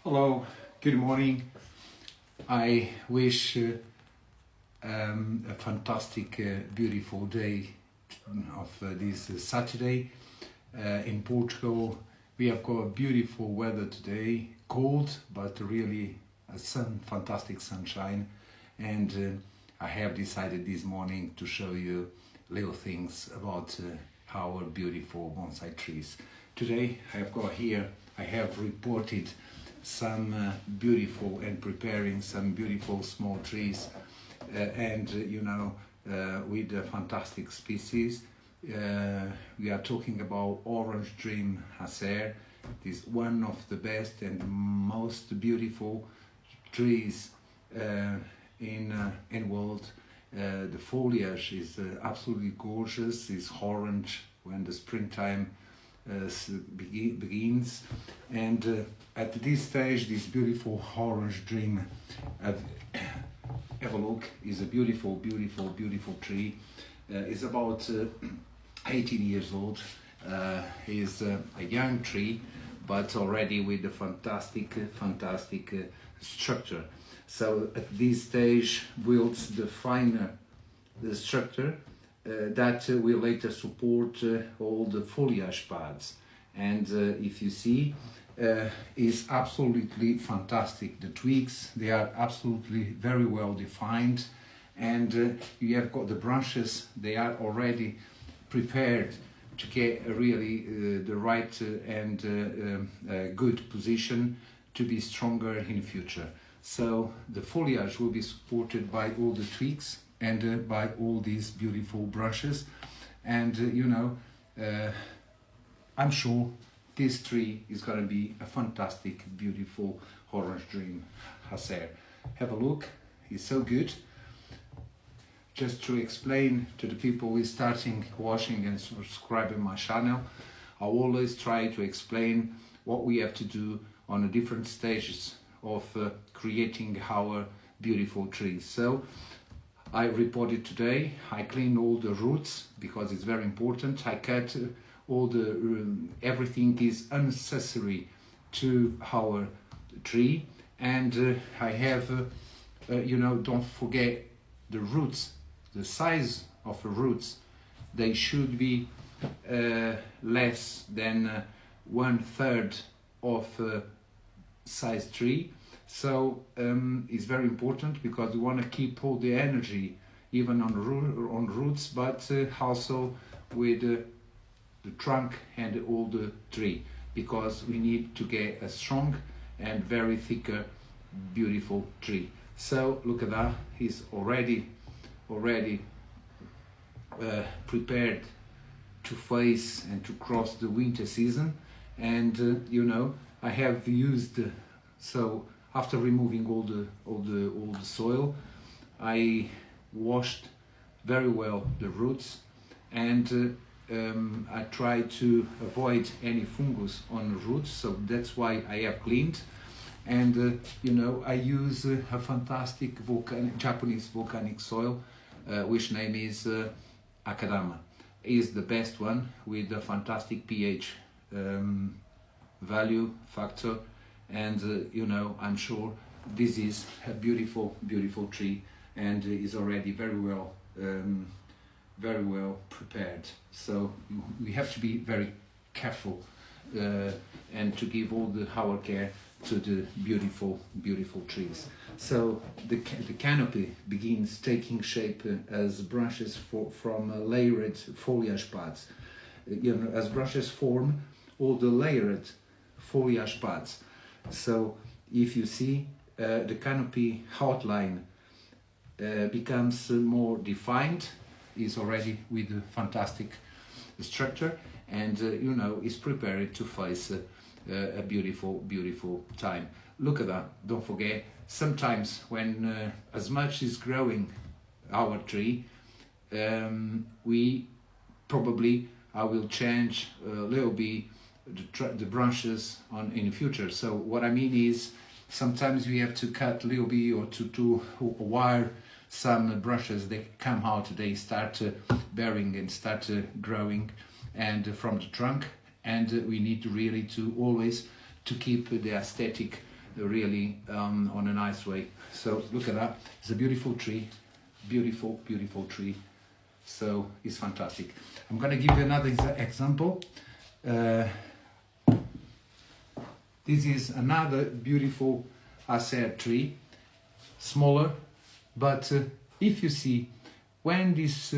Hello, good morning. I wish a fantastic, beautiful day of this Saturday. In Portugal, we have got beautiful weather today, cold, but really fantastic sunshine. And I have decided this morning to show you little things about our beautiful bonsai trees. Today, I have reported some beautiful and preparing some beautiful small trees with fantastic species. We are talking about Orange Dream Hacer. It is one of the best and most beautiful trees in world. The foliage is absolutely gorgeous. It's orange when the springtime begins, and at this stage, this beautiful Orange Dream, have a look, is a beautiful tree. Is about 18 years old. Is a young tree, but already with a fantastic structure. So at this stage builds the finer structure that will later support all the foliage pads. And if you see, is absolutely fantastic. The twigs, they are absolutely very well defined, and you have got the branches, they are already prepared to get really the right and good position to be stronger in the future. So the foliage will be supported by all the twigs and by all these beautiful branches. And I'm sure this tree is going to be a fantastic, beautiful Orange Dream Hacer. Have a look, it's so good. Just to explain to the people who are starting watching and subscribing my channel, I always try to explain what we have to do on the different stages of creating our beautiful trees. So I reported today, I cleaned all the roots because it's very important. I cut all the everything is unnecessary to our tree, and I have don't forget the roots, the size of the roots. They should be less than 1/3 of size tree. So it's very important because we want to keep all the energy even on roots, but also with the trunk and all the tree, because we need to get a strong and very thicker, beautiful tree. So look at that, he's already prepared to face and to cross the winter season. And I have used so after removing all the soil, I washed very well the roots, and I try to avoid any fungus on the roots, so that's why I have cleaned. And I use a fantastic Japanese volcanic soil, which name is Akadama. Is the best one with a fantastic pH value factor, and I'm sure this is a beautiful tree, and is already very well prepared. So we have to be very careful and to give all our care to the beautiful trees. So the canopy begins taking shape as branches from layered foliage pads. As branches form all the layered foliage pads. So if you see, the canopy outline becomes more defined, is already with a fantastic structure, and is prepared to face a beautiful time. Look at that. Don't forget, sometimes when as much is growing our tree, I will change a little bit the branches in the future. So what I mean is, sometimes we have to cut a little bit or to wire some branches. They come out, they start bearing and start growing, and from the trunk, and we need to really to always to keep the aesthetic really on a nice way. So look at that, it's a beautiful tree, beautiful tree. So it's fantastic. I'm going to give you another example. This is another beautiful acer tree, smaller, but if you see, when this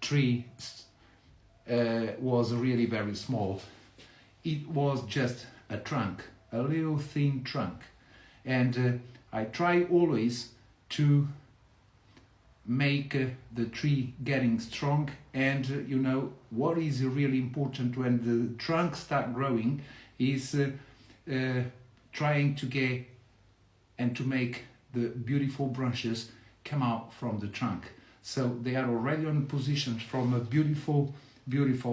tree was really very small, it was just a trunk, a little thin trunk, and I try always to make the tree getting strong. And you know what is really important when the trunk start growing is trying to get and to make the beautiful branches come out from the trunk, so they are already on position from a beautiful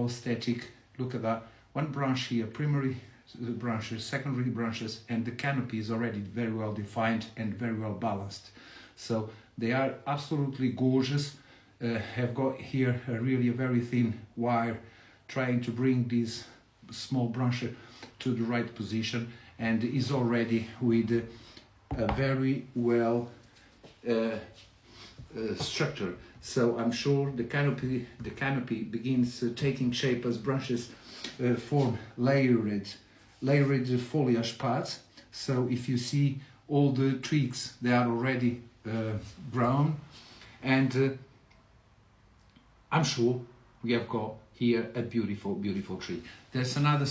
aesthetic. Look at that, one branch here, primary branches, secondary branches, and the canopy is already very well defined and very well balanced. So they are absolutely gorgeous. Have got here a very thin wire trying to bring this small branch to the right position, and is already with a very well structure. So I'm sure the canopy begins taking shape as branches form layered foliage parts. So if you see all the twigs, they are already brown, and I'm sure we have got here a beautiful tree. There's another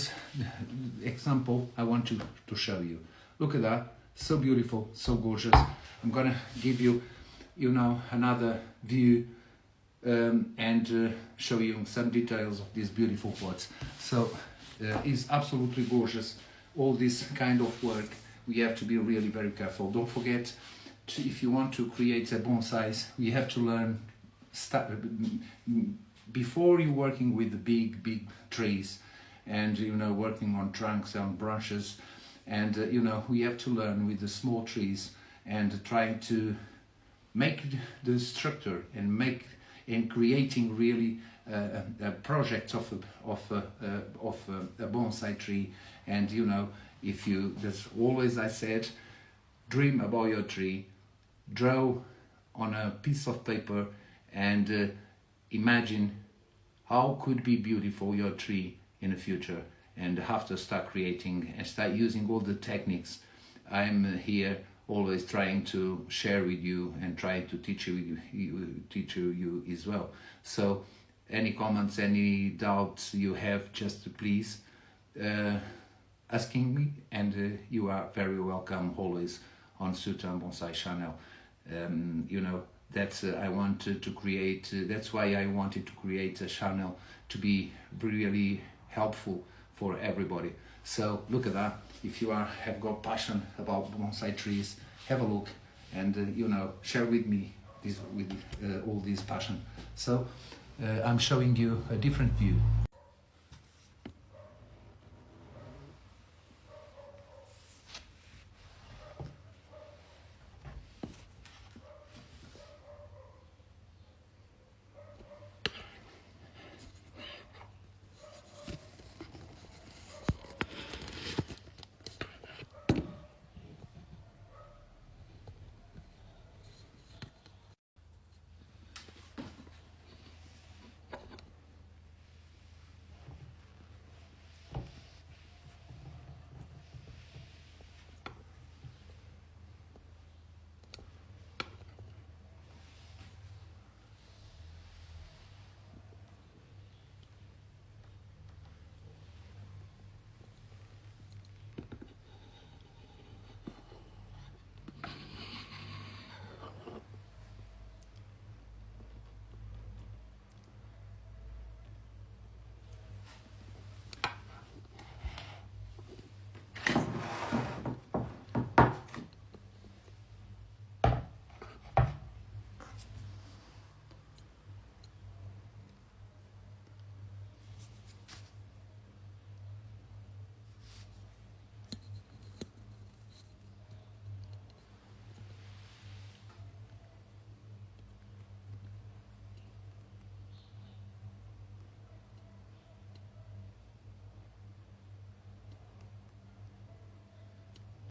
example I want to show you. Look at that, so beautiful, so gorgeous. I'm gonna give you, another view and show you some details of these beautiful pots. So it's absolutely gorgeous. All this kind of work, we have to be really very careful. Don't forget, if you want to create a bonsai, you have to learn before you're working with the big trees, and working on trunks and branches, and we have to learn with the small trees and trying to make the structure and creating really a project of a bonsai tree. And if you, that's always I said, dream about your tree, draw on a piece of paper, and imagine how could be beautiful your tree in the future, and have to start creating and start using all the techniques I'm here always trying to share with you and try to teach you as well. So any comments, any doubts you have, just please asking me, and you are very welcome always on Sultan Bonsai channel. That's I wanted to create, that's why I wanted to create a channel to be really helpful for everybody. So look at that. If you have got passion about bonsai trees, have a look and share with me all this passion. So I'm showing you a different view